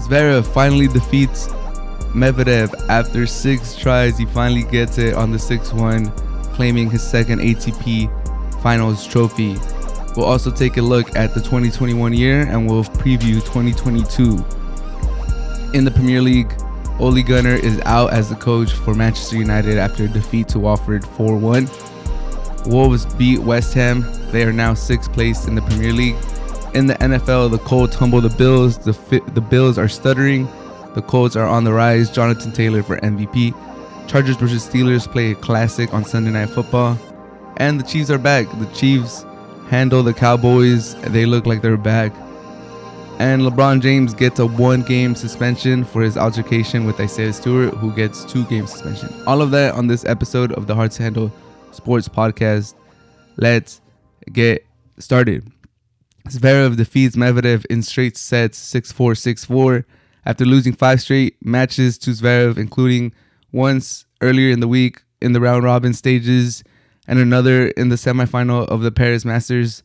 Zverev finally defeats Medvedev after 6 tries. He finally gets it on the 6-1, claiming his second ATP Finals trophy. We'll also take a look at the 2021 year and we'll preview 2022. In the Premier League, Ole Gunnar is out as the coach for Manchester United after a defeat to Watford 4-1. Wolves beat West Ham. They are now 6th placed in the Premier League. In the NFL, the Colts humble the Bills. The Bills are stuttering. The Colts are on the rise. Jonathan Taylor for MVP. Chargers versus Steelers play a classic on Sunday Night Football. And the Chiefs are back. The Chiefs handle the Cowboys. They look like they're back. And LeBron James gets a 1-game suspension for his altercation with Isaiah Stewart, who gets 2-game suspension. All of that on this episode of the Hard to Handle Sports Podcast. Let's get started. Zverev defeats Medvedev in straight sets 6-4, 6-4 after losing 5 straight matches to Zverev, including once earlier in the week in the round robin stages and another in the semifinal of the Paris Masters.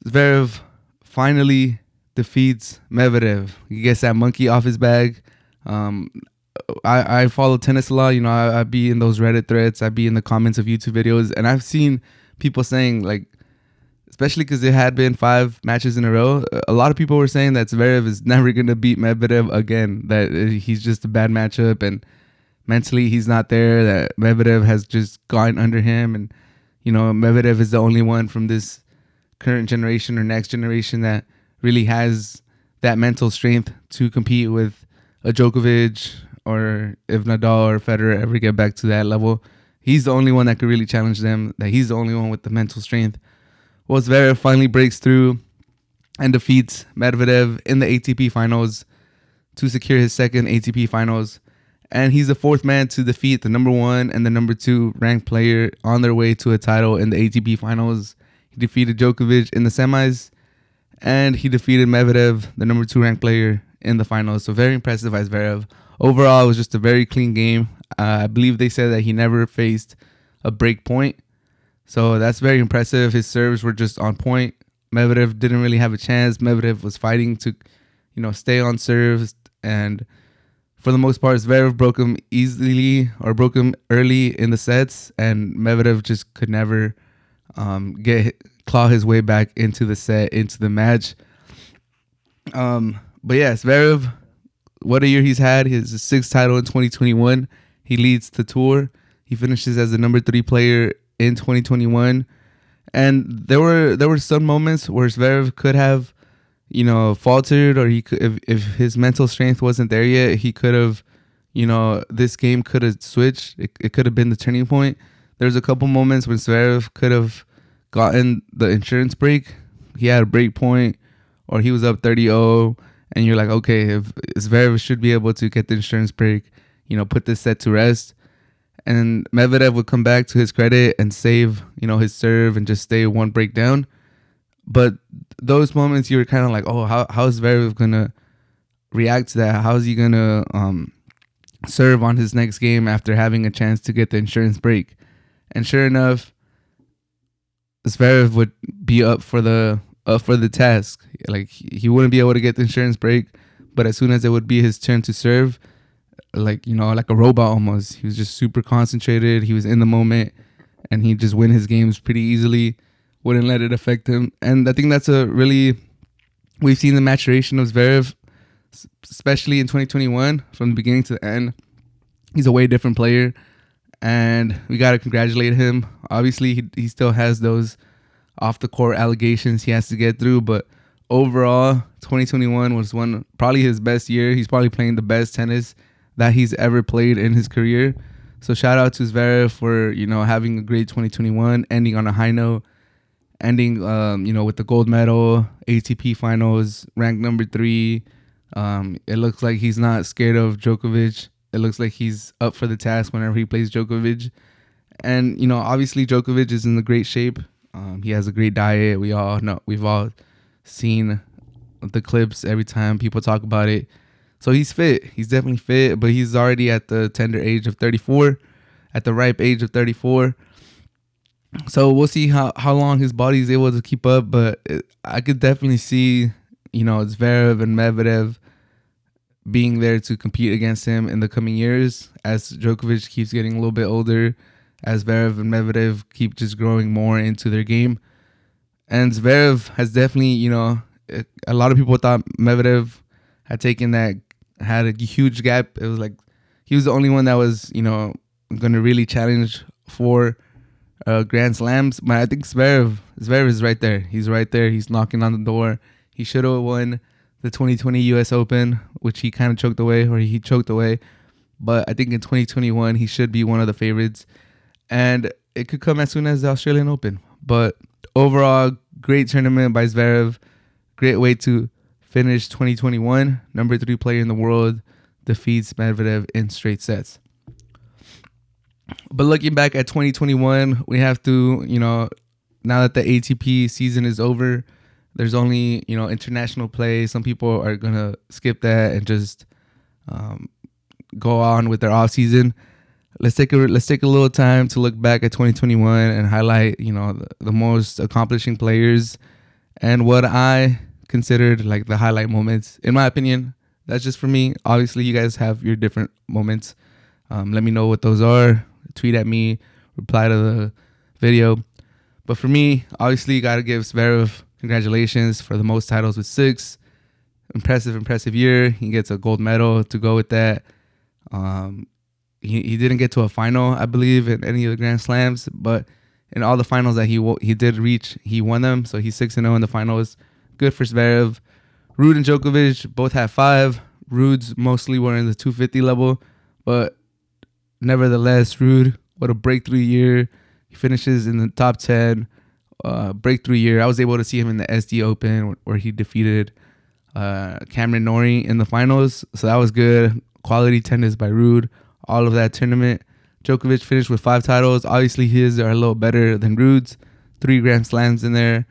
Zverev finally defeats Medvedev. He gets that monkey off his bag. I follow tennis a lot. You know, I be in those Reddit threads. I be in the comments of YouTube videos. And I've seen people saying, like, especially because it had been 5 matches in a row, a lot of people were saying that Zverev is never going to beat Medvedev again, that he's just a bad matchup and mentally he's not there, that Medvedev has just gone under him. And, you know, Medvedev is the only one from this current generation or next generation that really has that mental strength to compete with a Djokovic, or if Nadal or Federer ever get back to that level. He's the only one that could really challenge them, that he's the only one with the mental strength. Well, Zverev finally breaks through and defeats Medvedev in the ATP Finals to secure his second ATP Finals. And he's the 4th man to defeat the number 1 and the number 2 ranked player on their way to a title in the ATP Finals. He defeated Djokovic in the semis, and he defeated Medvedev, the number 2 ranked player, in the finals. So very impressive by Zverev. Overall, it was just a very clean game. I believe they said that he never faced a break point. So that's very impressive. His serves were just on point. Medvedev didn't really have a chance. Medvedev was fighting to, you know, stay on serves. And for the most part, Zverev broke him easily or broke him early in the sets. And Medvedev just could never claw his way back into the set, into the match. But yeah, Zverev, what a year he's had. His 6th title in 2021. He leads the tour. He finishes as the number 3 player in 2021. And there were some moments where Zverev could have, you know, faltered, or he could, if his mental strength wasn't there yet, he could have, you know, this game could have switched. It could have been the turning point. There's a couple moments when Zverev could have gotten the insurance break. He had a break point, or he was up 30-0, and you're like, okay, if Zverev should be able to get the insurance break, you know, put this set to rest. And Medvedev would come back to his credit and save, you know, his serve and just stay 1 break down. But those moments, you were kind of like, oh, how is Zverev going to react to that? How is he going to serve on his next game after having a chance to get the insurance break? And sure enough, Zverev would be up for the task. Like, he wouldn't be able to get the insurance break, but as soon as it would be his turn to serve, like, you know, like a robot almost, he was just super concentrated. He was in the moment, and he'd just win his games pretty easily, wouldn't let it affect him. And I think that's we've seen the maturation of Zverev, especially in 2021, from the beginning to the end. He's a way different player, and we got to congratulate him. Obviously, he still has those off the court allegations he has to get through, but overall 2021 was probably his best year. He's probably playing the best tennis that he's ever played in his career. So shout out to Zverev for, you know, having a great 2021, ending on a high note, ending you know, with the gold medal, ATP Finals, ranked number 3. It looks like he's not scared of Djokovic. It looks like he's up for the task whenever he plays Djokovic. And, you know, obviously Djokovic is in the great shape. He has a great diet. We've all seen the clips every time people talk about it. So he's fit. He's definitely fit, but he's already at the tender age of 34, at the ripe age of 34. So we'll see how long his body is able to keep up. But I could definitely see, you know, Zverev and Medvedev being there to compete against him in the coming years as Djokovic keeps getting a little bit older, as Zverev and Medvedev keep just growing more into their game. And Zverev has definitely, a lot of people thought Medvedev had a huge gap. It was like he was the only one that was, going to really challenge for Grand Slams. But I think Zverev is right there. He's right there. He's knocking on the door. He should have won the 2020 U.S. Open, which he kind of choked away. But I think in 2021, he should be one of the favorites. And it could come as soon as the Australian Open. But overall, great tournament by Zverev. Great way to finish 2021. Number 3 player in the world defeats Medvedev in straight sets. But looking back at 2021, we have to, now that the ATP season is over, there's only, international play. Some people are going to skip that and just go on with their off season. Let's take a little time to look back at 2021 and highlight, the most accomplishing players and what I considered like the highlight moments. In my opinion, that's just for me. Obviously, you guys have your different moments. Let me know what those are. Tweet at me, reply to the video. But for me, obviously, you got to give Zverev congratulations for the most titles with 6. Impressive year. He gets a gold medal to go with that. He didn't get to a final, I believe, in any of the Grand Slams, but in all the finals that he did reach, he won them. So he's 6-0 in the finals. Good for Zverev. Ruud and Djokovic both have 5. Ruud's mostly were in the 250 level, but nevertheless, Ruud, what a breakthrough year. He finishes in the top 10. Breakthrough year. I was able to see him in the SD Open where he defeated Cameron Norrie in the finals. So that was good. Quality tennis by Ruud. All of that tournament. Djokovic finished with 5 titles. Obviously, his are a little better than Ruud's. 3 Grand Slams in there.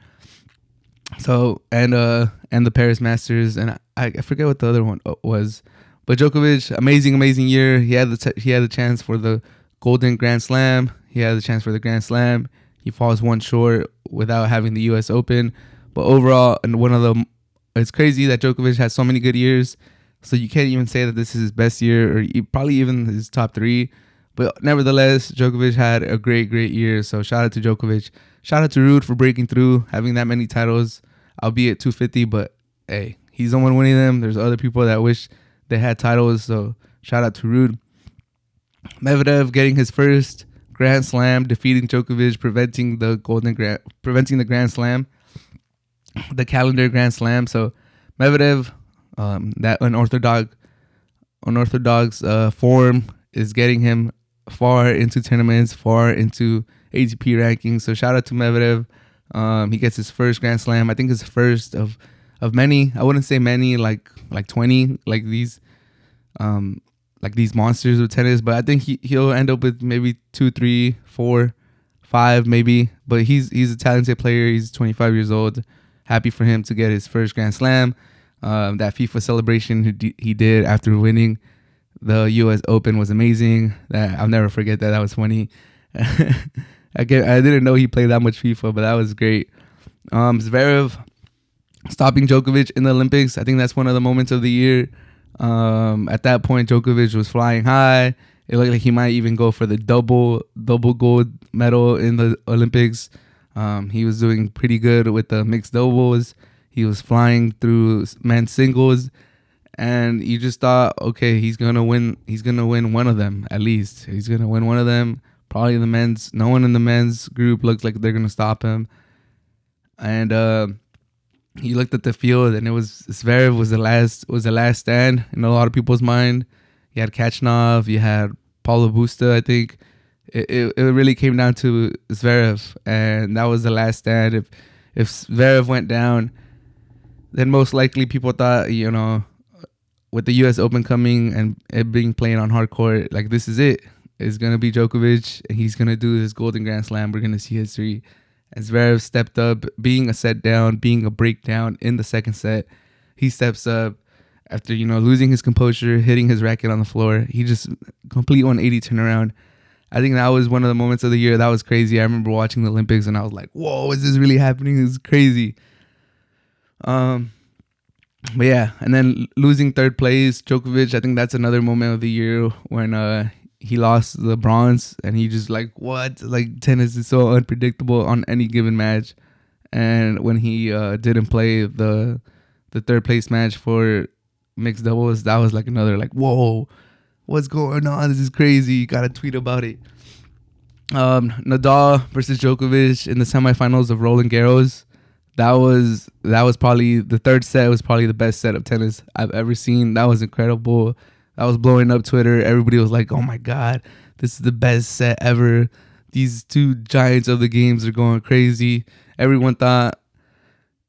So and the Paris Masters, and I forget what the other one was. But Djokovic, amazing year. He had the chance for the Golden Grand Slam. He had the chance for the Grand Slam. He falls one short without having the U.S. Open. But overall, and it's crazy that Djokovic has so many good years. So you can't even say that this is his best year, or probably even his top 3. But nevertheless, Djokovic had a great year. So shout out to Djokovic. Shout out to Ruud for breaking through, having that many titles, albeit 250. But hey, he's the one winning them. There's other people that wish they had titles. So shout out to Ruud. Medvedev getting his first Grand Slam, defeating Djokovic, preventing the Grand Slam, the calendar Grand Slam. So Medvedev, that unorthodox form is getting him far into tournaments, far into ATP rankings. So shout out to Medvedev. He gets his first Grand Slam. I think it's first of many. I wouldn't say many, like 20, like these monsters of tennis. But I think he'll end up with maybe 2, 3, 4, 5 maybe. But he's a talented player. He's 25 years old. Happy for him to get his first Grand Slam. That FIFA celebration he did after winning the U.S. Open was amazing. That I'll never forget that. That was funny. I didn't know he played that much FIFA, but that was great. Zverev stopping Djokovic in the Olympics. I think that's one of the moments of the year. At that point, Djokovic was flying high. It looked like he might even go for the double gold medal in the Olympics. He was doing pretty good with the mixed doubles. He was flying through men's singles, and you just thought, okay, he's gonna win. He's gonna win one of them at least. He's gonna win one of them. Probably the men's. No one in the men's group looks like they're gonna stop him. And he looked at the field, and it was Zverev was the last stand in a lot of people's mind. You had Kachanov, you had Paulo Busta. I think it really came down to Zverev, and that was the last stand. If Zverev went down, then most likely people thought, with the U.S. Open coming and it being played on hard court, like this is it. It's gonna be Djokovic, and he's gonna do this Golden Grand Slam. We're gonna see history. And Zverev stepped up, being a set down, being a breakdown in the second set. He steps up after, losing his composure, hitting his racket on the floor. He just complete 180 turnaround. I think that was one of the moments of the year. That was crazy. I remember watching the Olympics and I was like, whoa, is this really happening? This is crazy. But yeah, and then losing third place, Djokovic. I think that's another moment of the year when he lost the bronze, and he just like, what? Like, tennis is so unpredictable on any given match. And when he didn't play the third place match for mixed doubles, that was like another like, whoa, what's going on? This is crazy. You gotta tweet about it. Nadal versus Djokovic in the semifinals of Roland Garros. That was probably the third set was probably the best set of tennis I've ever seen. That was incredible. That was blowing up Twitter. Everybody was like, "Oh my god, this is the best set ever." These two giants of the games are going crazy. Everyone thought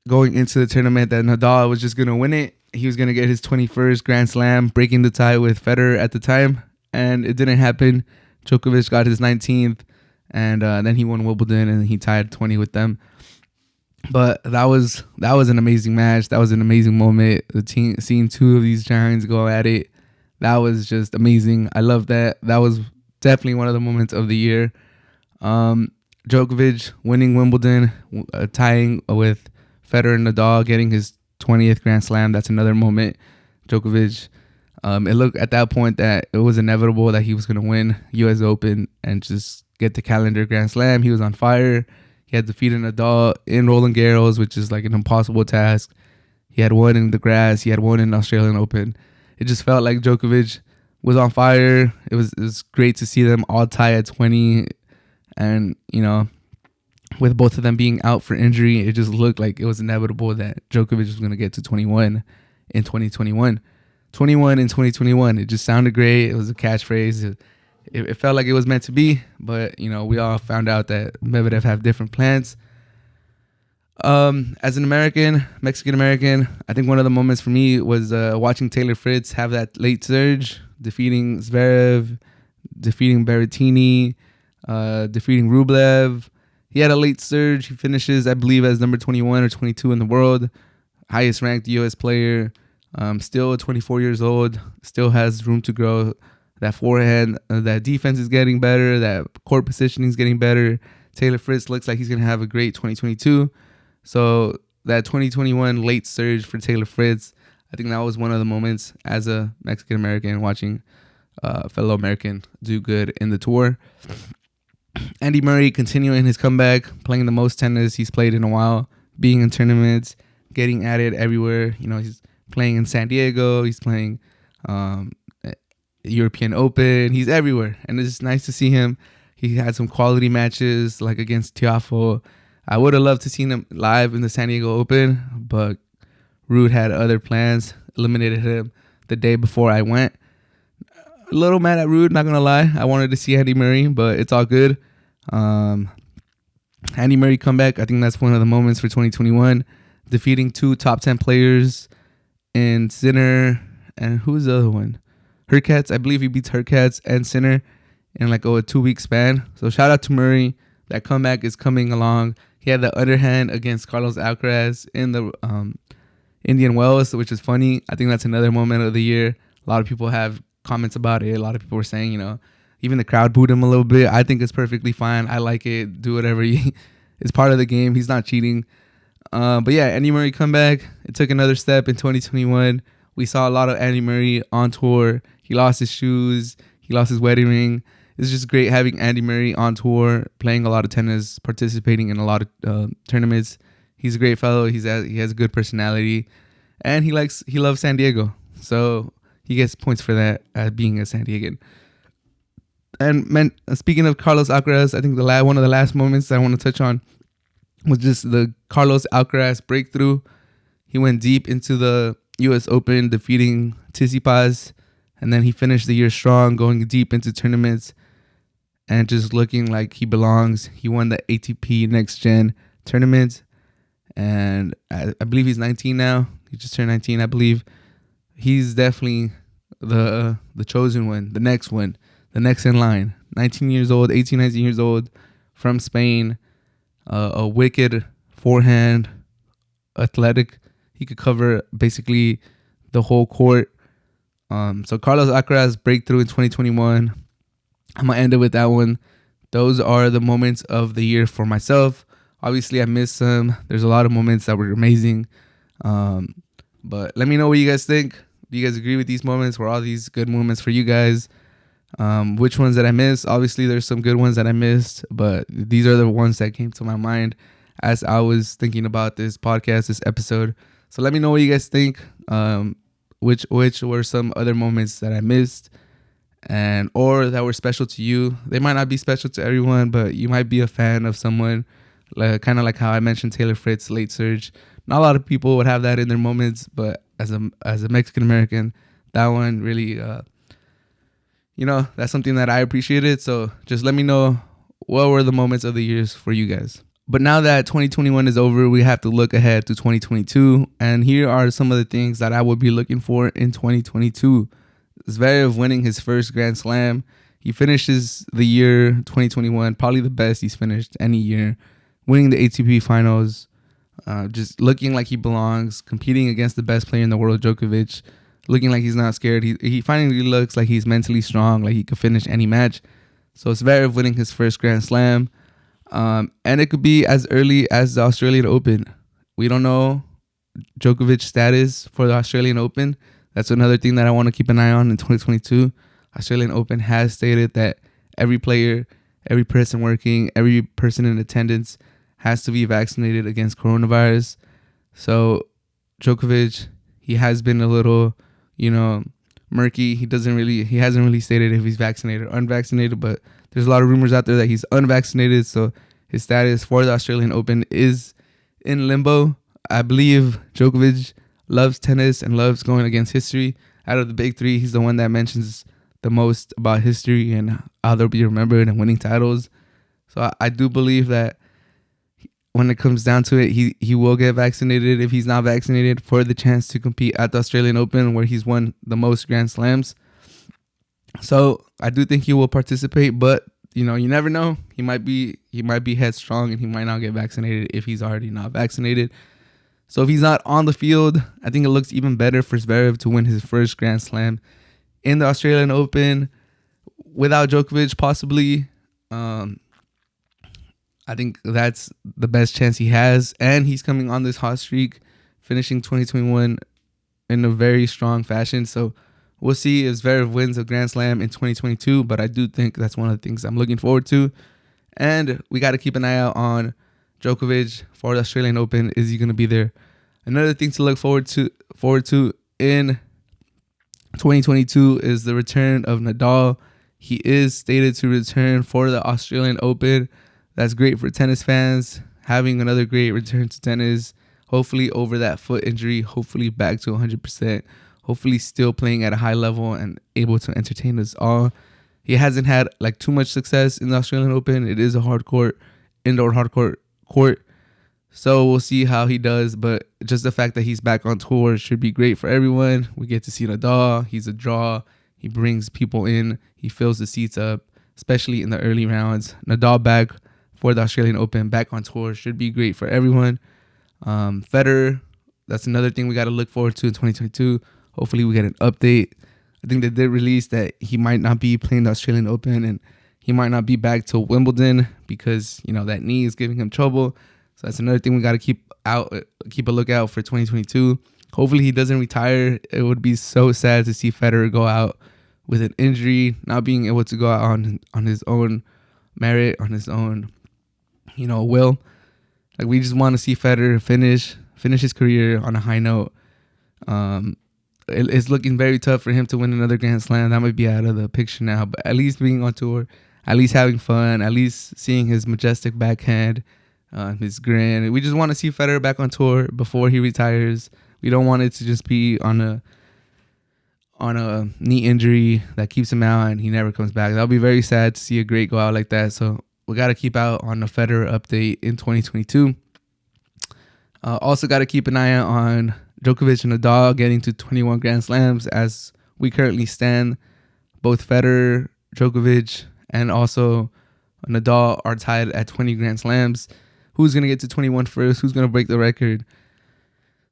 going into the tournament that Nadal was just gonna win it. He was gonna get his 21st Grand Slam, breaking the tie with Federer at the time, and it didn't happen. Djokovic got his 19th, and then he won Wimbledon, and he tied 20 with them. But that was an amazing match. That was an amazing moment. The team seeing two of these giants go at it, that was just amazing. I love that. That was definitely one of the moments of the year. Djokovic winning Wimbledon, tying with Federer and Nadal, getting his 20th Grand Slam. That's another moment. Djokovic, it looked at that point that it was inevitable that he was going to win U.S. Open and just get the calendar Grand Slam. He was on fire. He had defeated Nadal in Roland Garros, which is like an impossible task. He had won in the grass. He had won in Australian Open. It just felt like Djokovic was on fire. It was great to see them all tie at 20. And, you know, with both of them being out for injury, it just looked like it was inevitable that Djokovic was going to get to 21 in 2021. 21 in 2021. It just sounded great. It was a catchphrase. It felt like it was meant to be, but, you know, we all found out that Medvedev have different plans. As an American, Mexican-American, I think one of the moments for me was watching Taylor Fritz have that late surge, defeating Zverev, defeating Berrettini, defeating Rublev. He had a late surge. He finishes, I believe, as number 21 or 22 in the world, highest ranked U.S. player, still 24 years old, still has room to grow. That forehand, that defense is getting better. That court positioning is getting better. Taylor Fritz looks like he's going to have a great 2022. So that 2021 late surge for Taylor Fritz, I think that was one of the moments as a Mexican-American watching a fellow American do good in the tour. Andy Murray continuing his comeback, playing the most tennis he's played in a while, being in tournaments, getting at it everywhere. You know, he's playing in San Diego. He's playing European Open. He's everywhere, and it's just nice to see him. He had some quality matches like against Tiafoe. I would have loved to see him live in the San Diego Open, but Ruud had other plans, eliminated him the day before I went. A little mad at Ruud, not gonna lie. I wanted to see Andy Murray, but it's all good. Andy Murray comeback, I think that's one of the moments for 2021, defeating two top 10 players in Sinner, and who's the other one? Hurkacz. I believe he beats Hurkacz and Sinner in like a 2-week span. So shout out to Murray. That comeback is coming along. He had the underhand against Carlos Alcaraz in the Indian Wells, which is funny. I think that's another moment of the year. A lot of people have comments about it. A lot of people were saying, you know, even the crowd booed him a little bit. I think it's perfectly fine. I like it. Do whatever. It's part of the game. He's not cheating. But yeah, Andy Murray comeback. It took another step in 2021. We saw a lot of Andy Murray on tour. He lost his shoes. He lost his wedding ring. It's just great having Andy Murray on tour, playing a lot of tennis, participating in a lot of tournaments. He's a great fellow. He has a good personality, and he loves San Diego. So he gets points for that, being a San Diegan. And speaking of Carlos Alcaraz, I think one of the last moments I want to touch on was just the Carlos Alcaraz breakthrough. He went deep into the U.S. Open, defeating Tsitsipas, and then he finished the year strong, going deep into tournaments and just looking like he belongs. He won the ATP Next Gen tournament, and I believe he's 19 now. He just turned 19, I believe. He's definitely the chosen one, the next in line. 19 years old, 18, 19 years old, from Spain, a wicked forehand, athletic. He could cover basically the whole court. So Carlos Alcaraz breakthrough in 2021. I'm going to end it with that one. Those are the moments of the year for myself. Obviously, I missed some. There's a lot of moments that were amazing. But let me know what you guys think. Do you guys agree with these moments? Were all these good moments for you guys? Which ones that I missed? Obviously, there's some good ones that I missed, but these are the ones that came to my mind as I was thinking about this podcast, this episode. So let me know what you guys think. Which were some other moments that I missed, and or that were special to you. They might not be special to everyone, but you might be a fan of someone, kind of like how I mentioned Taylor Fritz, late surge. Not a lot of people would have that in their moments, but as a Mexican American, that one really, that's something that I appreciated. So just let me know what were the moments of the years for you guys. But now that 2021 is over, we have to look ahead to 2022. And here are some of the things that I would be looking for in 2022. Zverev winning his first Grand Slam. He finishes the year 2021, probably the best he's finished any year. Winning the ATP Finals. Just looking like he belongs. Competing against the best player in the world, Djokovic. Looking like he's not scared. He finally looks like he's mentally strong, like he could finish any match. So Zverev winning his first Grand Slam. And it could be as early as the Australian Open. We don't know Djokovic's status for the Australian Open. That's another thing that I want to keep an eye on in 2022. Australian Open has stated that every player, every person working, every person in attendance has to be vaccinated against coronavirus. So Djokovic, he has been a little, murky. He hasn't really stated if he's vaccinated or unvaccinated, but there's a lot of rumors out there that he's unvaccinated, so his status for the Australian Open is in limbo. I believe Djokovic loves tennis and loves going against history. Out of the big three, he's the one that mentions the most about history and how they'll be remembered and winning titles. So I do believe that when it comes down to it, he will get vaccinated if he's not vaccinated for the chance to compete at the Australian Open, where he's won the most Grand Slams. So I do think he will participate, but you never know. He might be headstrong and he might not get vaccinated if he's already not vaccinated. So if he's not on the field, I think it looks even better for Zverev to win his first Grand Slam in the Australian Open without Djokovic, possibly. I think that's the best chance he has, and he's coming on this hot streak, finishing 2021 in a very strong fashion. So we'll see if Zverev wins a Grand Slam in 2022, but I do think that's one of the things I'm looking forward to. And we got to keep an eye out on Djokovic for the Australian Open. Is he going to be there? Another thing to look forward to in 2022 is the return of Nadal. He is stated to return for the Australian Open. That's great for tennis fans, having another great return to tennis. Hopefully over that foot injury, hopefully back to 100%. Hopefully still playing at a high level and able to entertain us all. He hasn't had too much success in the Australian Open. It is a indoor hard court. So we'll see how he does. But just the fact that he's back on tour should be great for everyone. We get to see Nadal. He's a draw. He brings people in. He fills the seats up, especially in the early rounds. Nadal back for the Australian Open, back on tour, should be great for everyone. Federer, that's another thing we got to look forward to in 2022. Hopefully we get an update. I think they did release that he might not be playing the Australian Open and he might not be back till Wimbledon because, that knee is giving him trouble. So that's another thing we got to keep a lookout for 2022. Hopefully he doesn't retire. It would be so sad to see Federer go out with an injury, not being able to go out on his own merit, on his own, will. We just want to see Federer finish his career on a high note. It's looking very tough for him to win another Grand Slam. That might be out of the picture now, but at least being on tour, at least having fun, at least seeing his majestic backhand, his grin. We just want to see Federer back on tour before he retires. We don't want it to just be on a knee injury that keeps him out and he never comes back. That'll be very sad to see a great go out like that. So we got to keep out on the Federer update in 2022. Also got to keep an eye out on Djokovic and Nadal getting to 21 Grand Slams as we currently stand. Both Federer, Djokovic, and also Nadal are tied at 20 Grand Slams. Who's going to get to 21 first? Who's going to break the record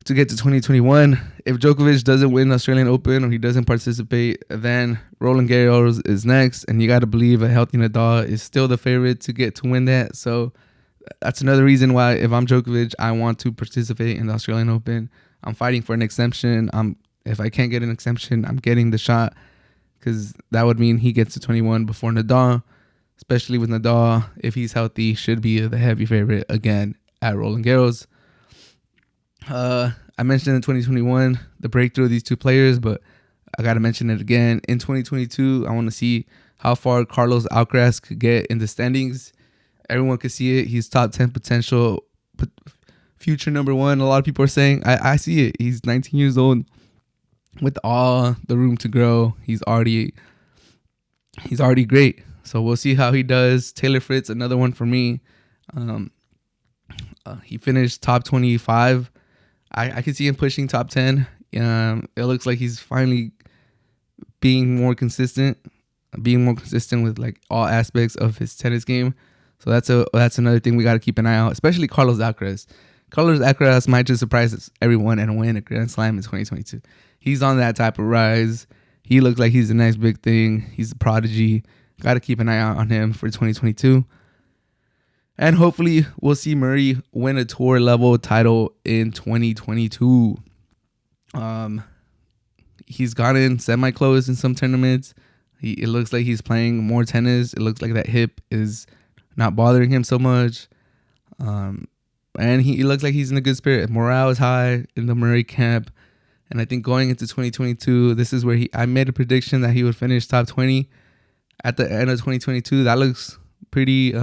to get to 2021? If Djokovic doesn't win the Australian Open or he doesn't participate, then Roland Garros is next. And you got to believe a healthy Nadal is still the favorite to get to win that. So that's another reason why if I'm Djokovic, I want to participate in the Australian Open. I'm fighting for an exemption. If I can't get an exemption, I'm getting the shot, because that would mean he gets to 21 before Nadal, especially with Nadal, if he's healthy, should be the heavy favorite again at Roland Garros. I mentioned in 2021 the breakthrough of these two players, but I got to mention it again. In 2022, I want to see how far Carlos Alcaraz could get in the standings. Everyone could see it. He's top 10 potential, future number one. A lot of people are saying, I see it. He's 19 years old with all the room to grow. He's already great. So we'll see how he does. Taylor Fritz, another one for me. He finished top 25. I could see him pushing top 10. It looks like he's finally being more consistent with like all aspects of his tennis game. So that's another thing we got to keep an eye out, especially Carlos Alcaraz. Carlos Alcaraz might just surprise everyone and win a Grand Slam in 2022. He's on that type of rise. He looks like he's the next big thing. He's a prodigy. Got to keep an eye out on him for 2022. And hopefully we'll see Murray win a tour level title in 2022. He's gotten semi-close in some tournaments. It looks like he's playing more tennis. It looks like that hip is not bothering him so much. And he looks like he's in a good spirit. Morale is high in the Murray camp. And I think going into 2022, this is where I made a prediction that he would finish top 20 at the end of 2022. That looks pretty...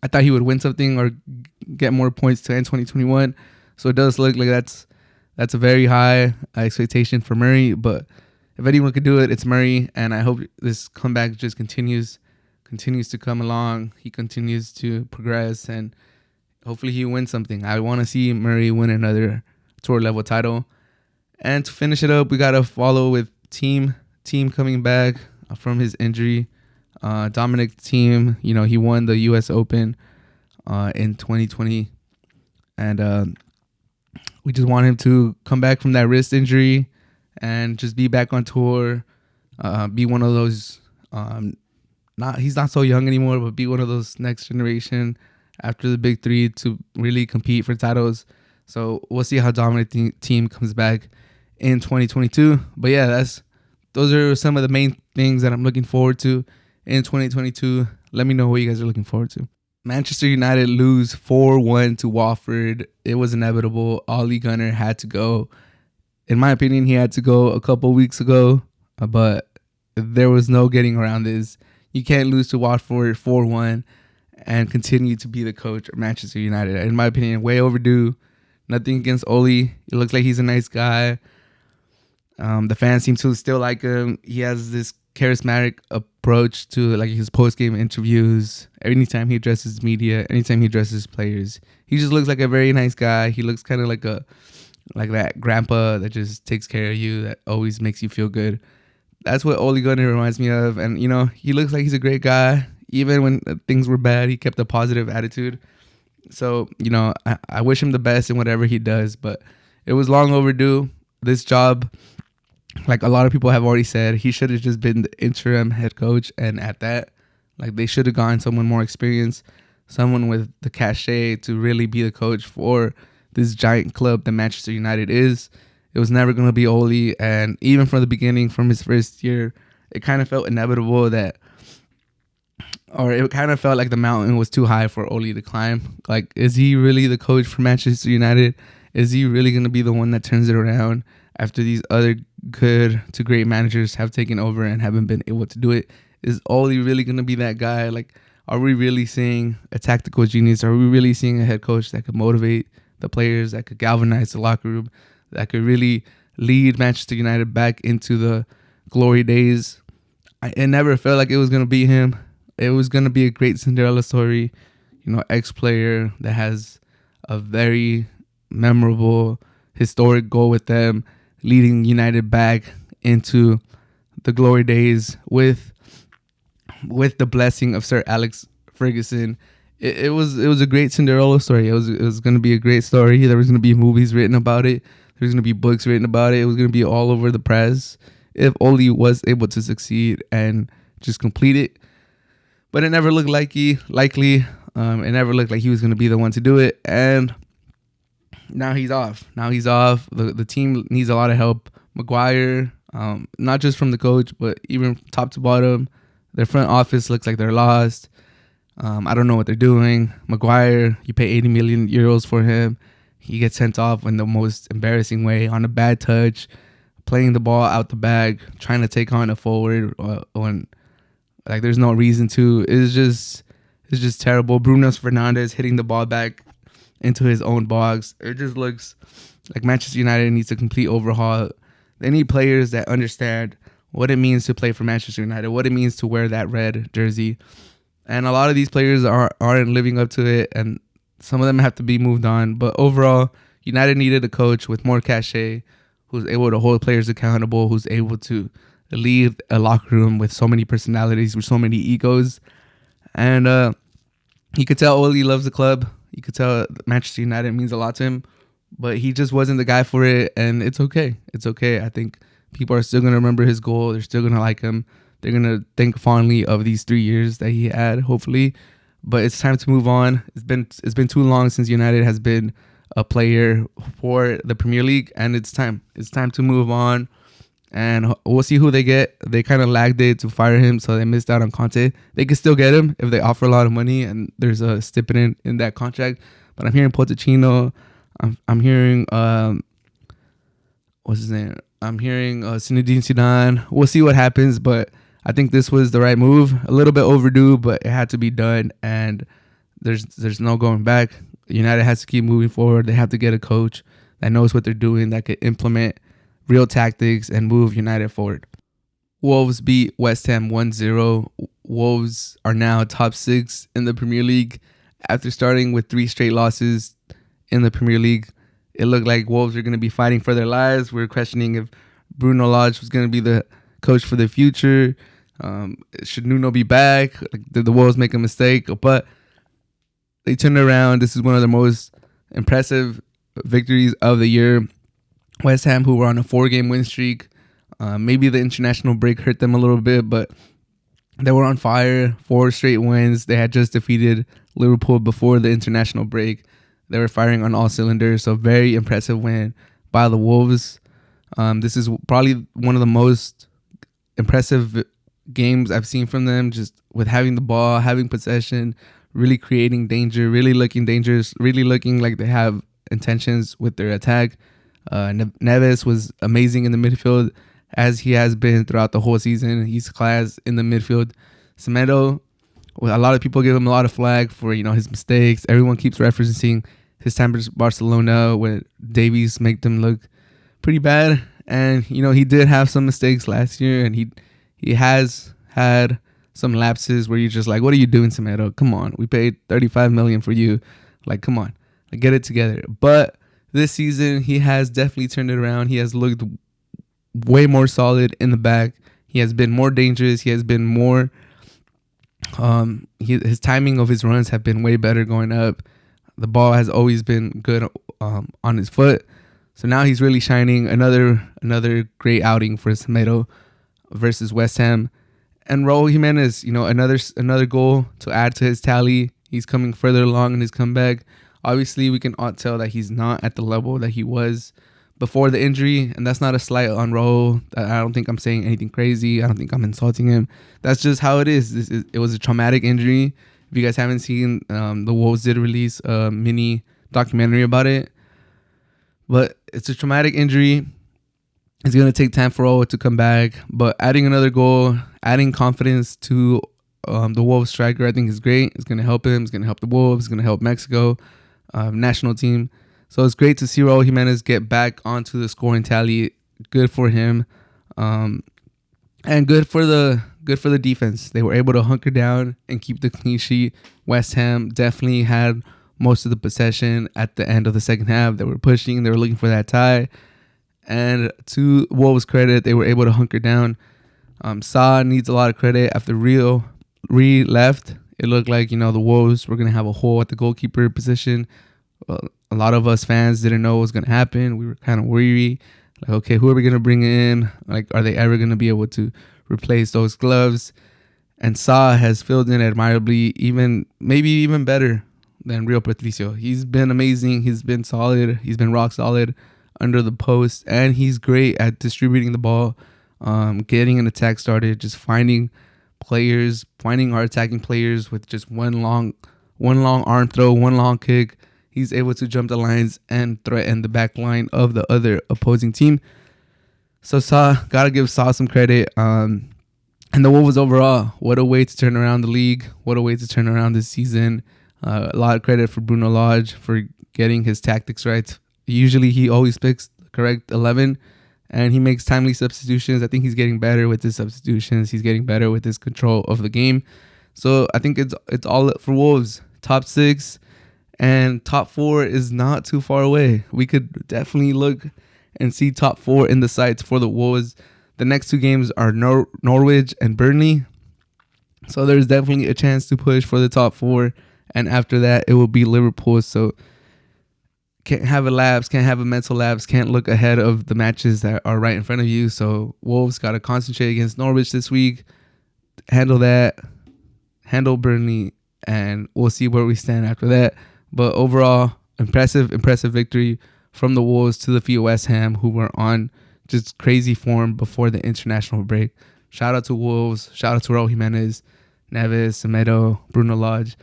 I thought he would win something or get more points to end 2021. So it does look like that's a very high expectation for Murray. But if anyone could do it, it's Murray. And I hope this comeback just continues to come along. He continues to progress, and hopefully he wins something. I want to see Murray win another tour level title. And to finish it up, we got to follow with Team coming back from his injury. Dominic Thiem, he won the U.S. Open in 2020, and we just want him to come back from that wrist injury and just be back on tour, be one of those, he's not so young anymore, but be one of those next generation after the big three to really compete for titles. So we'll see how Dominic Thiem comes back in 2022. But yeah, those are some of the main things that I'm looking forward to in 2022. Let me know what you guys are looking forward to. Manchester United lose 4-1 to Watford. It was inevitable. Ole Gunnar had to go. In my opinion, he had to go a couple weeks ago, but there was no getting around this. You can't lose to Watford 4-1 and continue to be the coach of Manchester United. In my opinion, way overdue. Nothing against Ole. It looks like he's a nice guy. The fans seem to still like him. He has this charismatic approach to like his post-game interviews. Anytime he addresses media, anytime he addresses players, he just looks like a very nice guy. He looks kind of like that grandpa that just takes care of you, that always makes you feel good. That's what Ole Gunnar reminds me of. And he looks like he's a great guy. Even when things were bad, he kept a positive attitude. So I wish him the best in whatever he does, but it was long overdue. This job, like a lot of people have already said, he should have just been the interim head coach, and at that, like they should have gotten someone more experienced, someone with the cachet to really be the coach for this giant club that Manchester United is. It was never going to be Ole, and even from the beginning, from his first year, it kind of felt inevitable it kind of felt like the mountain was too high for Ole to climb. Like, is he really the coach for Manchester United? Is he really going to be the one that turns it around after these other good to great managers have taken over and haven't been able to do it? Is Ole really going to be that guy? Like, are we really seeing a tactical genius? Are we really seeing a head coach that could motivate the players, that could galvanize the locker room, that could really lead Manchester United back into the glory days? It never felt like it was going to be him. It was going to be a great Cinderella story, ex-player that has a very memorable, historic goal with them, leading United back into the glory days with the blessing of Sir Alex Ferguson. It was a great Cinderella story. It was going to be a great story. There was going to be movies written about it. There was going to be books written about it. It was going to be all over the press if Ole was able to succeed and just complete it. But it never looked likely. It never looked like he was going to be the one to do it. And Now he's off. The team needs a lot of help. Maguire, not just from the coach, but even top to bottom, their front office looks like they're lost. I don't know what they're doing. Maguire, you pay 80 million euros for him. He gets sent off in the most embarrassing way, on a bad touch, playing the ball out the bag, trying to take on a forward when like there's no reason to. It's just terrible. Bruno Fernandes hitting the ball back into his own box. It just looks like Manchester United needs a complete overhaul. They need players that understand what it means to play for Manchester United, what it means to wear that red jersey. And a lot of these players aren't living up to it, and some of them have to be moved on. But overall, United needed a coach with more cachet, who's able to hold players accountable, who's able to lead a locker room with so many personalities, with so many egos. And you could tell Ole loves the club. You could tell Manchester United means a lot to him, but he just wasn't the guy for it, and it's okay. It's okay. I think people are still going to remember his goal. They're still going to like him. They're going to think fondly of these 3 years that he had, hopefully. But it's time to move on. It's been too long since United has been a player for the Premier League, and it's time. It's time to move on, and we'll see who they get. They kind of lagged it to fire him, so they missed out on Conte. They could still get him if they offer a lot of money, and there's a stipend in that contract. But I'm hearing Pochettino. I'm hearing what's his name? I'm hearing Zinedine Zidane. We'll see what happens, but I think this was the right move. A little bit overdue, but it had to be done, and there's no going back. United has to keep moving forward. They have to get a coach that knows what they're doing, that could implement real tactics and move United forward. Wolves beat West Ham 1-0. Wolves are now top 6 in the Premier League after starting with 3 straight losses in the Premier League. It looked like Wolves are going to be fighting for their lives. We were questioning if Bruno Lage was going to be the coach for the future. Should Nuno be back? Did the Wolves make a mistake? But they turned around. This is one of the most impressive victories of the year. West Ham, who were on a 4-game win streak, maybe the international break hurt them a little bit, but they were on fire. 4 straight wins. They had just defeated Liverpool before the international break. They were firing on all cylinders. So very impressive win by the Wolves. This is probably one of the most impressive games I've seen from them, just with having the ball, having possession, really creating danger, really looking dangerous, really looking like they have intentions with their attack. Neves was amazing in the midfield, as he has been throughout the whole season. He's class in the midfield. Semedo, a lot of people give him a lot of flack for his mistakes. Everyone keeps referencing his time at Barcelona when Davies make them look pretty bad. And he did have some mistakes last year, and he has had some lapses where you're just like, what are you doing, Semedo? Come on, we paid 35 million for you. Like, come on, get it together. But this season, he has definitely turned it around. He has looked way more solid in the back. He has been more dangerous. He has been more. His timing of his runs have been way better going up. The ball has always been good on his foot. So now he's really shining. Another great outing for Semedo versus West Ham. And Raul Jimenez, another goal to add to his tally. He's coming further along in his comeback. Obviously, we can all tell that he's not at the level that he was before the injury, and that's not a slight on Raul. I don't think I'm saying anything crazy. I don't think I'm insulting him. That's just how it is. It was a traumatic injury. If you guys haven't seen, the Wolves did release a mini documentary about it. But it's a traumatic injury. It's going to take time for Raul to come back. But adding another goal, adding confidence to the Wolves striker, I think is great. It's going to help him. It's going to help the Wolves. It's going to help Mexico national team. So it's great to see Raul Jimenez get back onto the scoring tally. Good for him, and good for the defense. They were able to hunker down and keep the clean sheet. West Ham definitely had most of the possession at the end of the second half. They were pushing. They were looking for that tie. And to Wolves' credit, they were able to hunker down. Sa needs a lot of credit. After Rio left, it looked like the Wolves were going to have a hole at the goalkeeper position. A lot of us fans didn't know what was going to happen. We were kind of weary. Like, okay, who are we going to bring in? Like, are they ever going to be able to replace those gloves? And Sa has filled in admirably, maybe even better than Rio Patricio. He's been amazing. He's been solid. He's been rock solid under the post, and he's great at distributing the ball, getting an attack started, just finding our attacking players with just one long arm throw, one long kick. He's able to jump the lines and threaten the back line of the other opposing team. So gotta give Sa some credit. And the Wolves overall, what a way to turn around the league. What a way to turn around this season. A lot of credit for Bruno Lage for getting his tactics right. Usually he always picks the correct 11 and he makes timely substitutions. I think he's getting better with his substitutions. He's getting better with his control of the game. So I think it's all for Wolves. Top 6 and top 4 is not too far away. We could definitely look and see top 4 in the sights for the Wolves. The next 2 games are Norwich and Burnley. So there's definitely a chance to push for the top 4. And after that, it will be Liverpool. So can't have a lapse, can't have a mental lapse, can't look ahead of the matches that are right in front of you. So Wolves got to concentrate against Norwich this week. Handle that. Handle Burnley. And we'll see where we stand after that. But overall, impressive victory from the Wolves to defeat West Ham, who were on just crazy form before the international break. Shout out to Wolves. Shout out to Raul Jimenez, Neves, Semedo, Bruno Lage.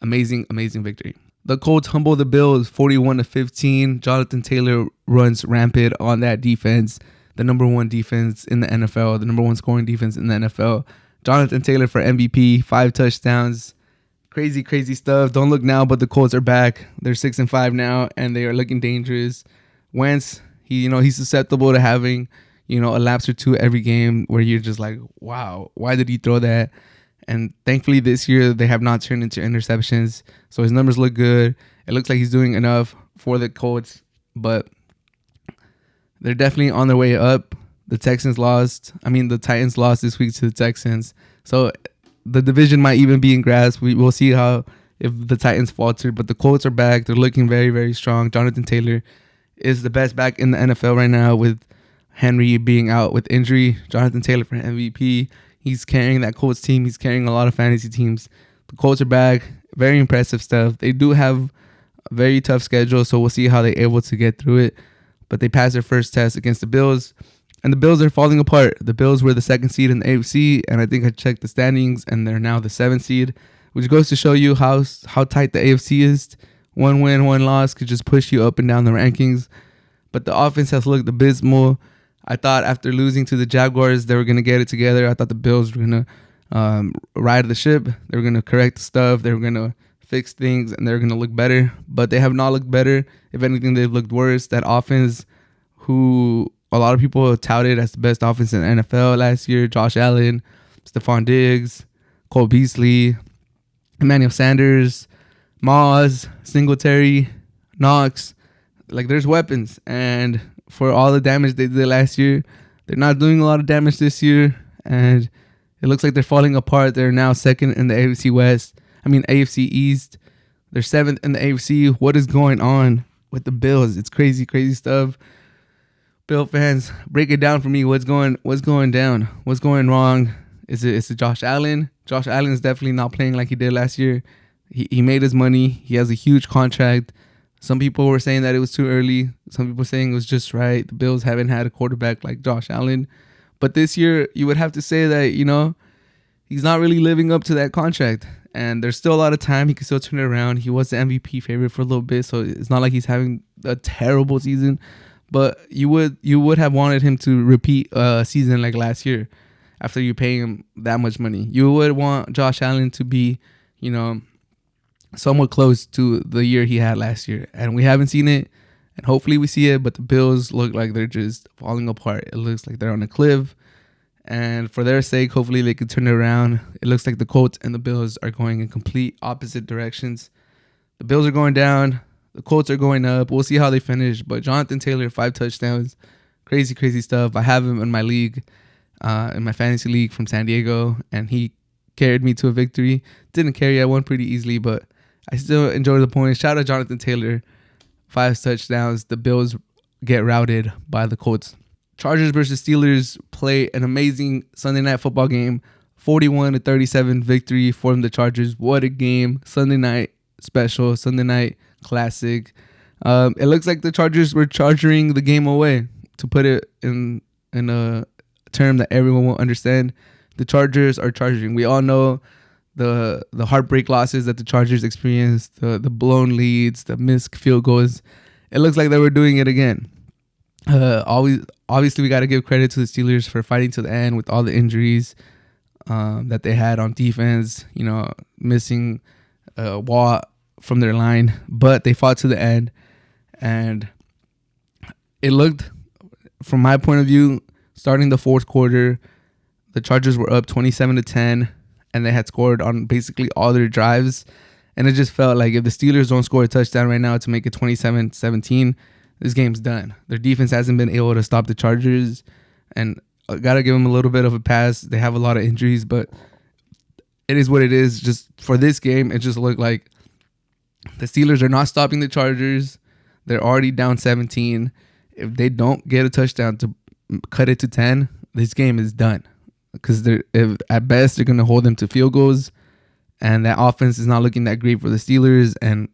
Amazing victory. The Colts humble the Bills 41-15. Jonathan Taylor runs rampant on that defense. The number 1 defense in the NFL. The number 1 scoring defense in the NFL. Jonathan Taylor for MVP. 5 touchdowns. Crazy stuff. Don't look now, but the Colts are back. They're 6-5 now, and they are looking dangerous. Wentz, he's susceptible to having, a lapse or 2 every game where you're just like, wow, why did he throw that? And thankfully this year they have not turned into interceptions. So his numbers look good. It looks like he's doing enough for the Colts, but they're definitely on their way up. The Titans lost this week to the Texans. So the division might even be in grasp. We'll see if the Titans falter, but the Colts are back. They're looking very, very strong. Jonathan Taylor is the best back in the NFL right now with Henry being out with injury. Jonathan Taylor for MVP. He's carrying that Colts team. He's carrying a lot of fantasy teams. The Colts are back. Very impressive stuff. They do have a very tough schedule, so we'll see how they're able to get through it. But they passed their first test against the Bills, and the Bills are falling apart. The Bills were the 2nd seed in the AFC, and I think I checked the standings, and they're now the 7th seed, which goes to show you how tight the AFC is. 1 win, 1 loss could just push you up and down the rankings. But the offense has looked abysmal. I thought after losing to the Jaguars, they were going to get it together. I thought the Bills were going to ride the ship. They were going to correct the stuff. They were going to fix things, and they were going to look better. But they have not looked better. If anything, they've looked worse. That offense, who a lot of people touted as the best offense in the NFL last year, Josh Allen, Stephon Diggs, Cole Beasley, Emmanuel Sanders, Moz, Singletary, Knox. Like, there's weapons. And for all the damage they did last year, they're not doing a lot of damage this year, and it looks like they're falling apart. They're now 2nd in the AFC East. They're 7th in the AFC. What is going on with the Bills? It's crazy stuff. Bill fans, break it down for me. What's going down? What's going wrong? Is it Josh Allen? Josh Allen is definitely not playing like he did last year. He made his money. He has a huge contract. Some people were saying that it was too early. Some people saying it was just right. The Bills haven't had a quarterback like Josh Allen. But this year, you would have to say that, he's not really living up to that contract. And there's still a lot of time. He can still turn it around. He was the MVP favorite for a little bit, so it's not like he's having a terrible season. But you would have wanted him to repeat a season like last year after you pay him that much money. You would want Josh Allen to be, somewhat close to the year he had last year. And we haven't seen it, and hopefully we see it, but the Bills look like they're just falling apart. It looks like they're on a cliff, and for their sake, hopefully they can turn it around. It looks like the Colts and the Bills are going in complete opposite directions. The Bills are going down. The Colts are going up. We'll see how they finish, but Jonathan Taylor, 5 touchdowns. Crazy stuff. I have him in my league, in my fantasy league from San Diego, and he carried me to a victory. Didn't carry, I won pretty easily, but I still enjoy the points. Shout out Jonathan Taylor, 5 touchdowns. The Bills get routed by the Colts. Chargers versus Steelers play an amazing Sunday night football game. 41-37 victory for the Chargers. What a game. Sunday night, special, Sunday night classic. It looks like the Chargers were charging the game away. To put it in a term that everyone will understand, the Chargers are charging. We all know the heartbreak losses that the Chargers experienced, the blown leads, the missed field goals. It looks like they were doing it again. Obviously, we got to give credit to the Steelers for fighting to the end with all the injuries that they had on defense. Missing Watt from their line, but they fought to the end, and it looked, from my point of view, starting the fourth quarter, the Chargers were up 27-10, and they had scored on basically all their drives. And it just felt like if the Steelers don't score a touchdown right now to make it 27-17, this game's done. Their defense hasn't been able to stop the Chargers, and I got to give them a little bit of a pass. They have a lot of injuries, but it is what it is. Just for this game, it just looked like the Steelers are not stopping the Chargers. They're already down 17. If they don't get a touchdown to cut it to 10, this game is done. Because at best, they're going to hold them to field goals. And that offense is not looking that great for the Steelers. And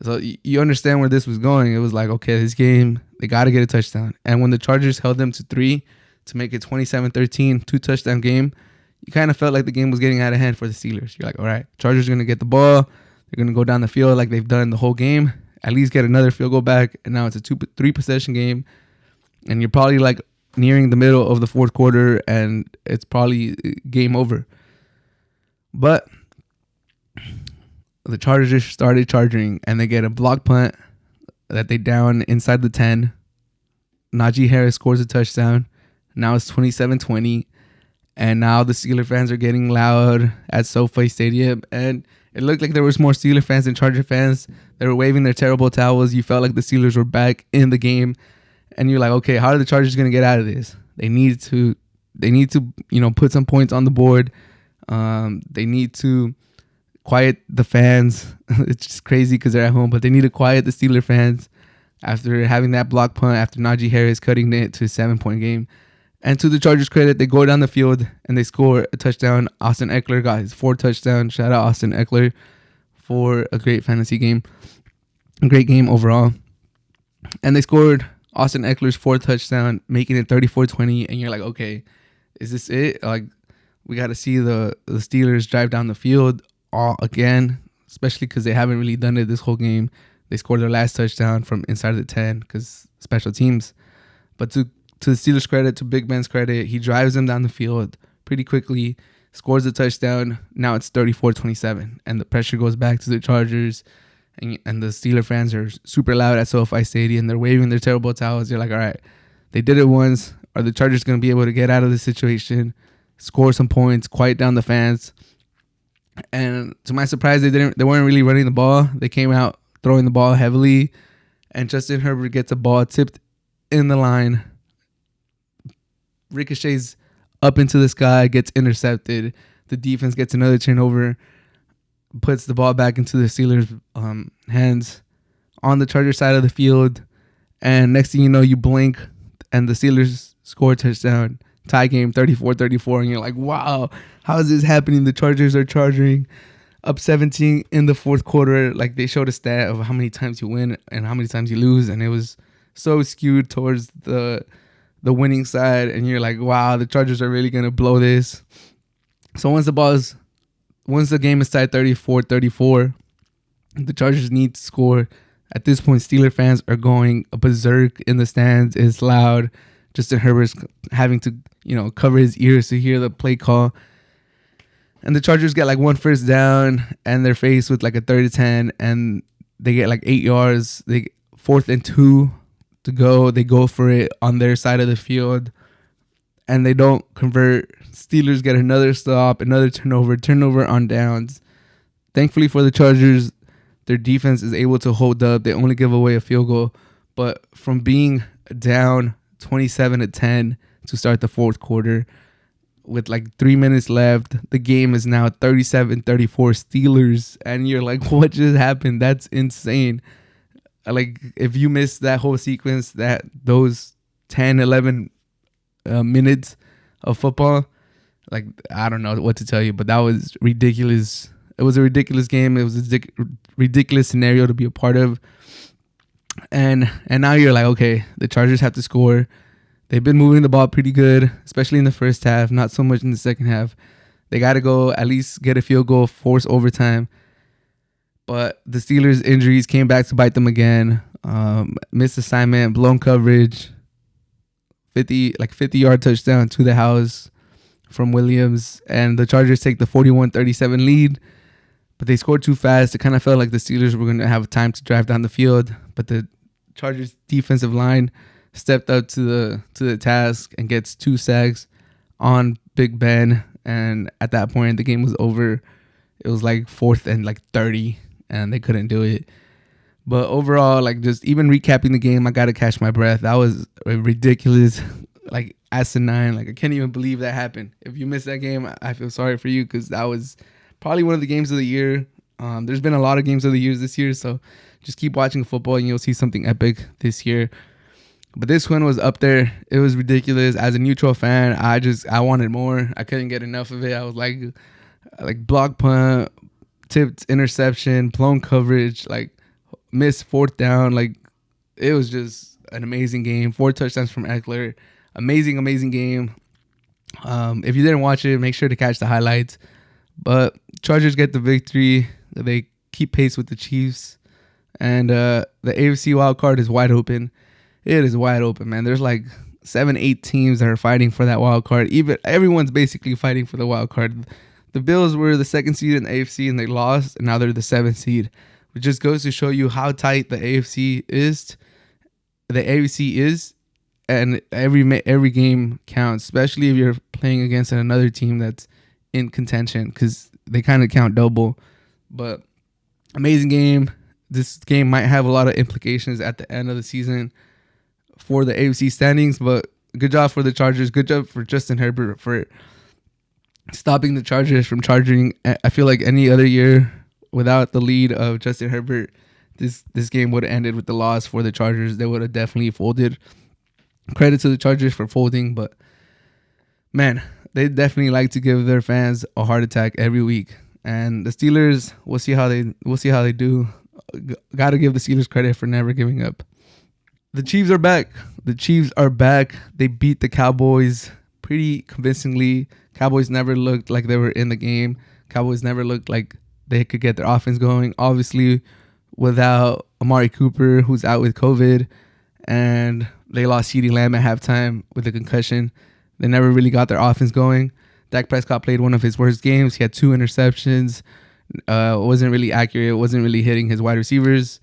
so you understand where this was going. It was like, okay, this game, they got to get a touchdown. And when the Chargers held them to 3 to make it 27-13, 2-touchdown game, you kind of felt like the game was getting out of hand for the Steelers. You're like, all right, Chargers are going to get the ball. They're going to go down the field like they've done the whole game. At least get another field goal back. And now it's a 3 possession game. And you're probably like nearing the middle of the fourth quarter, and it's probably game over. But the Chargers started charging, and they get a block punt that they down inside the 10. Najee Harris scores a touchdown. Now it's 27-20. And now the Steeler fans are getting loud at SoFi Stadium. And it looked like there was more Steeler fans than Charger fans. They were waving their terrible towels. You felt like the Steelers were back in the game. And you're like, okay, how are the Chargers going to get out of this? They need to, put some points on the board. They need to quiet the fans. It's just crazy because they're at home, but they need to quiet the Steeler fans after having that block punt, after Najee Harris cutting it to a 7-point game. And to the Chargers' credit, they go down the field and they score a touchdown. Austin Eckler got his 4th touchdown. Shout out Austin Eckler for a great fantasy game. A great game overall. And they scored Austin Eckler's 4th touchdown, making it 34-20. And you're like, okay, is this it? Like, we got to see the Steelers drive down the field all again, especially because they haven't really done it this whole game. They scored their last touchdown from inside the 10 because special teams. But to the Steelers' credit, to Big Ben's credit, he drives them down the field pretty quickly, scores a touchdown. Now it's 34-27, and the pressure goes back to the Chargers, and the Steeler fans are super loud at SoFi Stadium. They're waving their terrible towels. You're like, all right, they did it once. Are the Chargers going to be able to get out of this situation, score some points, quiet down the fans? And to my surprise, they weren't really running the ball. They came out throwing the ball heavily, and Justin Herbert gets a ball tipped in the line, ricochets up into the sky, gets intercepted. The defense gets another turnover, puts the ball back into the Steelers' hands on the Chargers side of the field. And next thing you know, you blink, and the Steelers score a touchdown. Tie game, 34-34. And you're like, wow, how is this happening? The Chargers are charging up 17 in the fourth quarter. Like, they showed a stat of how many times you win and how many times you lose. And it was so skewed towards the winning side, and you're like, wow, the Chargers are really gonna blow this. So once the game is tied 34-34, the Chargers need to score. At this point, Steeler fans are going berserk in the stands. It's loud. Justin Herbert's having to, cover his ears to hear the play call. And the Chargers get like 1 first down, and they're faced with like a 3rd-10, and they get like 8 yards. They get 4th and 2 to go. They go for it on their side of the field, and they don't convert. Steelers get another stop, another turnover on downs. Thankfully for the Chargers, their defense is able to hold up. They only give away a field goal, but from being down 27-10 to start the fourth quarter with like 3 minutes left, the game is now 37-34 Steelers, and you're like, what just happened? That's insane. Like, if you missed that whole sequence, those 10, 11 minutes of football, like, I don't know what to tell you, but that was ridiculous It was a ridiculous game. It was a ridiculous scenario to be a part of. And now you're like, okay, the Chargers have to score. They've been moving the ball pretty good, especially in the first half, not so much in the second half. They got to go at least get a field goal, force overtime. But the Steelers' injuries came back to bite them again. Missed assignment, blown coverage, 50-yard touchdown to the house from Williams. And the Chargers take the 41-37 lead. But they scored too fast. It kind of felt like the Steelers were going to have time to drive down the field. But the Chargers' defensive line stepped up to the task and gets 2 sacks on Big Ben. And at that point, the game was over. It was like 4th and 30, and they couldn't do it. But overall, just even recapping the game, I got to catch my breath. That was ridiculous, asinine. I can't even believe that happened. If you missed that game, I feel sorry for you, because that was probably one of the games of the year. There's been a lot of games of the years this year, so just keep watching football and you'll see something epic this year. But this one was up there. It was ridiculous. As a neutral fan, I wanted more. I couldn't get enough of it. I was like block punt, tipped interception, blown coverage, missed 4th down. It was just an amazing game. 4 touchdowns from Eckler. Amazing game. If you didn't watch it, make sure to catch the highlights. But Chargers get the victory. They keep pace with the Chiefs. And the AFC wild card is wide open. It is wide open, man. There's 7-8 teams that are fighting for that wild card. Everyone's basically fighting for the wild card. The Bills were the 2nd seed in the AFC and they lost, and now they're the 7th seed. It just goes to show you how tight the AFC is. The AFC is, and every game counts, especially if you're playing against another team that's in contention, because they kind of count double. But amazing game. This game might have a lot of implications at the end of the season for the AFC standings, but good job for the Chargers. Good job for Justin Herbert for stopping the Chargers from charging. I feel like any other year without the lead of Justin Herbert, this game would have ended with the loss for the Chargers. They would have definitely folded. Credit to the Chargers for folding, but man, they definitely like to give their fans a heart attack every week. And the Steelers, we'll see how they do. Got to give the Steelers credit for never giving up. The Chiefs are back. They beat the Cowboys pretty convincingly. Cowboys never looked like they were in the game. Cowboys never looked like they could get their offense going. Obviously, without Amari Cooper, who's out with COVID, and they lost CeeDee Lamb at halftime with a concussion. They never really got their offense going. Dak Prescott played one of his worst games. He had 2 interceptions. Wasn't really accurate. Wasn't really hitting his wide receivers.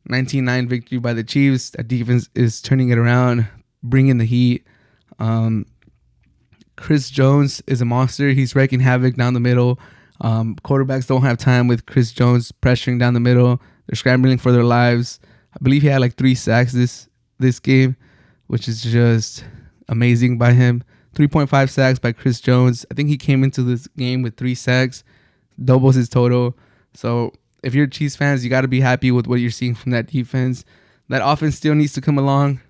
19-9 victory by the Chiefs. That defense is turning it around, bringing the heat. Chris Jones is a monster. He's wreaking havoc down the middle. Quarterbacks don't have time with Chris Jones pressuring down the middle. They're scrambling for their lives. I believe he had 3 sacks this game, which is just amazing by him. 3.5 sacks by Chris Jones. I think he came into this game with 3 sacks, doubles his total. So if you're Chiefs fans, you got to be happy with what you're seeing from that defense. That offense still needs to come along.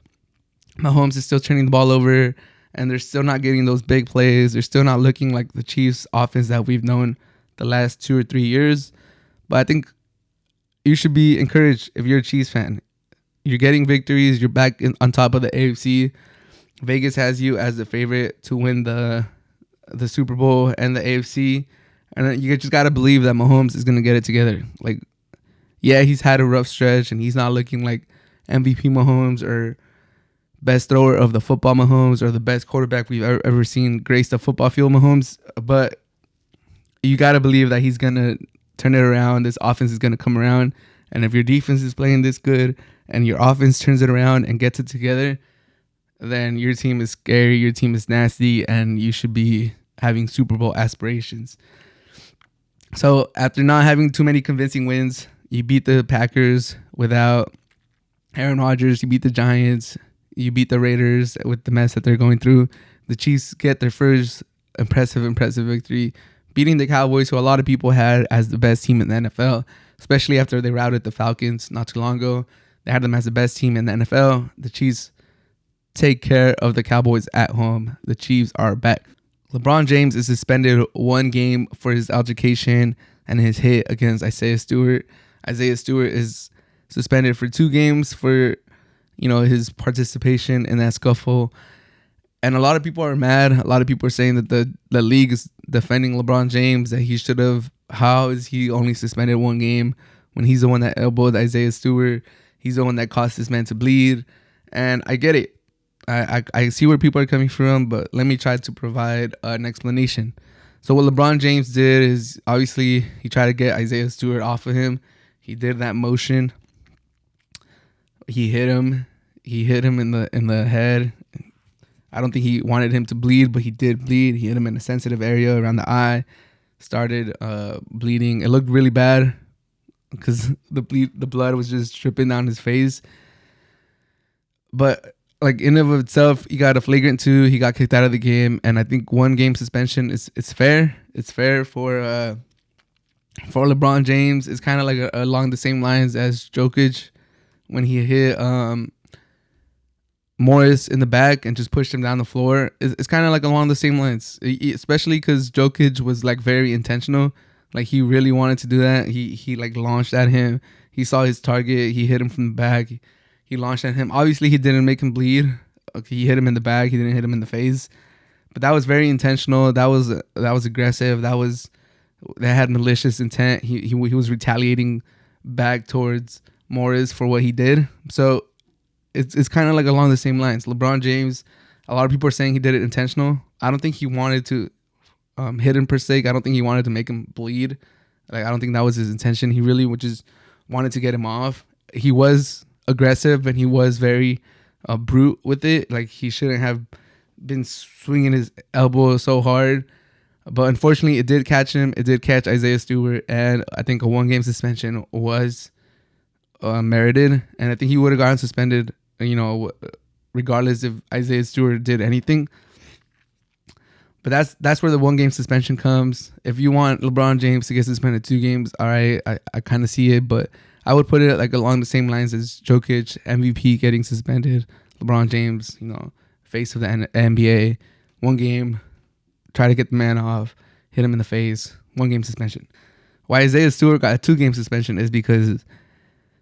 Mahomes is still turning the ball over, and they're still not getting those big plays. They're still not looking like the Chiefs offense that we've known the last 2 or 3 years. But I think you should be encouraged if you're a Chiefs fan. You're getting victories. You're back on top of the AFC. Vegas has you as the favorite to win the Super Bowl and the AFC. And you just got to believe that Mahomes is going to get it together. He's had a rough stretch, and he's not looking like MVP Mahomes or best thrower of the football Mahomes or the best quarterback we've ever seen grace the football field Mahomes. But you got to believe that he's going to turn it around. This offense is going to come around. And if your defense is playing this good and your offense turns it around and gets it together, then your team is scary, your team is nasty, and you should be having Super Bowl aspirations. So after not having too many convincing wins, you beat the Packers without Aaron Rodgers, you beat the Giants, you beat the Raiders with the mess that they're going through. The Chiefs get their first impressive victory, beating the Cowboys, who a lot of people had as the best team in the NFL, especially after they routed the Falcons not too long ago. They had them as the best team in the NFL. The Chiefs take care of the Cowboys at home. The Chiefs are back. LeBron James is suspended 1 game for his altercation and his hit against Isaiah Stewart. Isaiah Stewart is suspended for 2 games for, his participation in that scuffle. And a lot of people are mad. A lot of people are saying that the league is defending LeBron James, that he should have. How is he only suspended 1 game when he's the one that elbowed Isaiah Stewart? He's the one that caused this man to bleed. And I get it. I see where people are coming from, but let me try to provide an explanation. So what LeBron James did is, obviously, he tried to get Isaiah Stewart off of him. He did that motion. He hit him. He hit him in the head. I don't think he wanted him to bleed, but he did bleed. He hit him in a sensitive area around the eye. Started bleeding. It looked really bad because the blood was just dripping down his face. But like in of itself, he got a flagrant 2. He got kicked out of the game, and I think 1 game suspension is fair. It's fair for LeBron James. It's kind of like along the same lines as Jokic when he hit Morris in the back and just pushed him down the floor. It's kind of like along the same lines, especially because Jokic was like very intentional. Like he really wanted to do that. He like launched at him. He saw his target. He hit him from the back. He launched at him. Obviously, he didn't make him bleed. He hit him in the back. He didn't hit him in the face. But that was very intentional. That was aggressive. That had malicious intent. He was retaliating back towards Morris for what he did. So it's kind of like along the same lines. LeBron James, a lot of people are saying he did it intentional. I don't think he wanted to hit him per se. I don't think he wanted to make him bleed. Like I don't think that was his intention. He really just wanted to get him off. He was aggressive and he was very brute with it. Like he shouldn't have been swinging his elbow so hard. But unfortunately, it did catch him. It did catch Isaiah Stewart, and I think a 1-game suspension was merited. And I think he would have gotten suspended, regardless if Isaiah Stewart did anything. But that's where the 1-game suspension comes. If you want LeBron James to get suspended 2 games, all right, I kind of see it. But I would put it like along the same lines as Jokic, MVP getting suspended. LeBron James, face of the NBA, 1 game, try to get the man off, hit him in the face, 1-game suspension. Why Isaiah Stewart got a 2-game suspension is because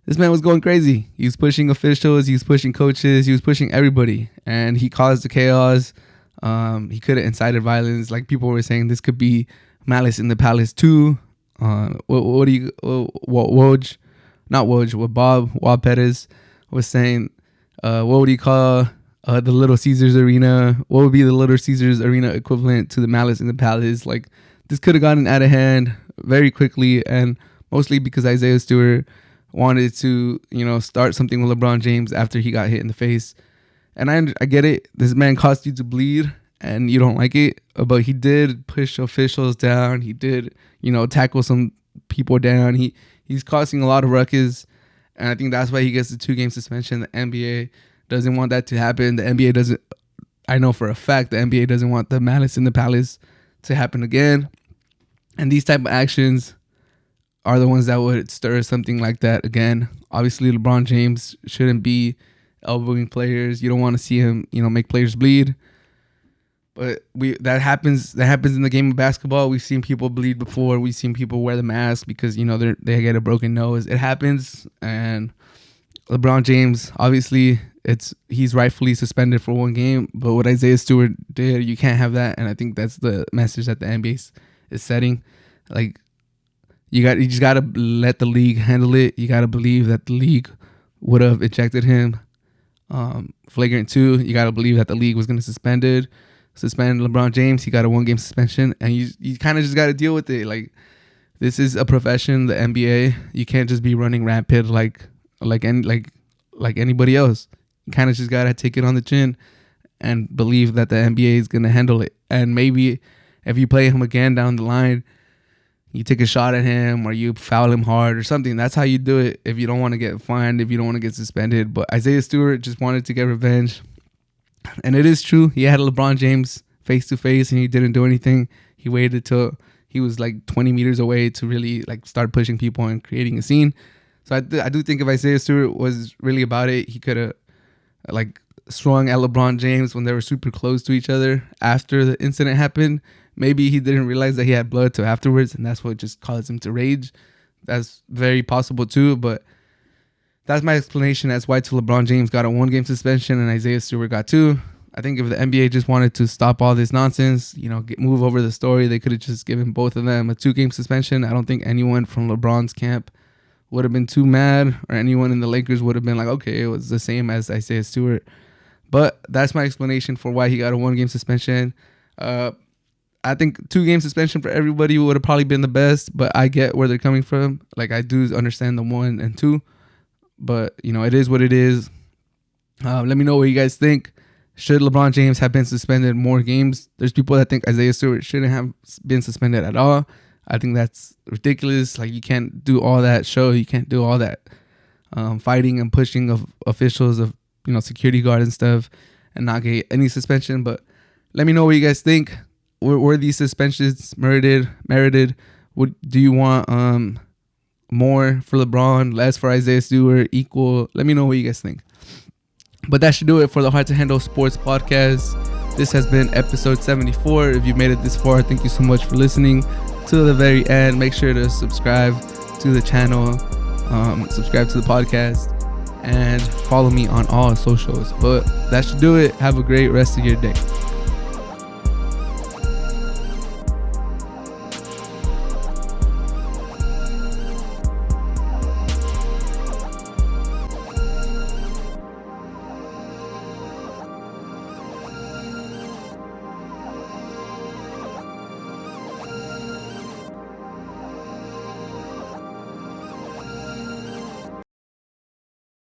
this man was going crazy. He was pushing officials, he was pushing coaches, he was pushing everybody, and he caused the chaos. He could have incited violence. Like people were saying, this could be Malice in the Palace 2. What Bob Perez was saying, what would he call the Little Caesars Arena? What would be the Little Caesars Arena equivalent to the Malice in the Palace? Like this could have gotten out of hand very quickly, and mostly because Isaiah Stewart wanted to, start something with LeBron James after he got hit in the face. And I get it. This man caused you to bleed and you don't like it, but he did push officials down. He did, tackle some people down. He's causing a lot of ruckus, and I think that's why he gets the 2-game suspension. The NBA doesn't want that to happen. The NBA doesn't. I know for a fact the NBA doesn't want the Malice in the Palace to happen again. And these type of actions are the ones that would stir something like that again. Obviously, LeBron James shouldn't be elbowing players. You don't want to see him, make players bleed. But that happens in the game of basketball. We've seen people bleed before. We've seen people wear the mask because they get a broken nose. It happens, and LeBron James, obviously, he's rightfully suspended for 1 game. But what Isaiah Stewart did, you can't have that. And I think that's the message that the NBA is setting. Like you just gotta let the league handle it. You gotta believe that the league would have ejected him. Flagrant 2, you gotta believe that the league was gonna suspend LeBron James. He got a 1-game suspension, and you kind of just gotta deal with it. Like this is a profession, the NBA. You can't just be running rampant like anybody else. You kind of just gotta take it on the chin and believe that the NBA is gonna handle it. And maybe if you play him again down the line, you take a shot at him or you foul him hard or something. That's how you do it if you don't want to get fined, if you don't want to get suspended. But Isaiah Stewart just wanted to get revenge. And it is true. He had LeBron James face to face and he didn't do anything. He waited till he was like 20 meters away to really like start pushing people and creating a scene. So I do think if Isaiah Stewart was really about it, he could have like swung at LeBron James when they were super close to each other after the incident happened. Maybe he didn't realize that he had blood till afterwards, and that's what just caused him to rage. That's very possible too, but that's my explanation as why LeBron James got a 1-game suspension and Isaiah Stewart got 2. I think if the NBA just wanted to stop all this nonsense, move over the story, they could have just given both of them a 2-game suspension. I don't think anyone from LeBron's camp would have been too mad, or anyone in the Lakers would have been like, okay, it was the same as Isaiah Stewart. But that's my explanation for why he got a 1-game suspension. I think 2-game suspension for everybody would have probably been the best, but I get where they're coming from. Like, I do understand the 1 and 2, but it is what it is. Let me know what you guys think. Should LeBron James have been suspended more games? There's people that think Isaiah Stewart shouldn't have been suspended at all. I think that's ridiculous. Like, you can't do all that show. You can't do all that fighting and pushing of officials, of security guard and stuff, and not get any suspension. But let me know what you guys think. Were these suspensions merited? Do you want more for LeBron, less for Isaiah Stewart, equal? Let me know what you guys think. But that should do it for the Hard to Handle Sports podcast. This has been episode 74. If you made it this far, thank you so much for listening to the very end. Make sure to subscribe to the channel, subscribe to the podcast, and follow me on all socials. But that should do it. Have a great rest of your day.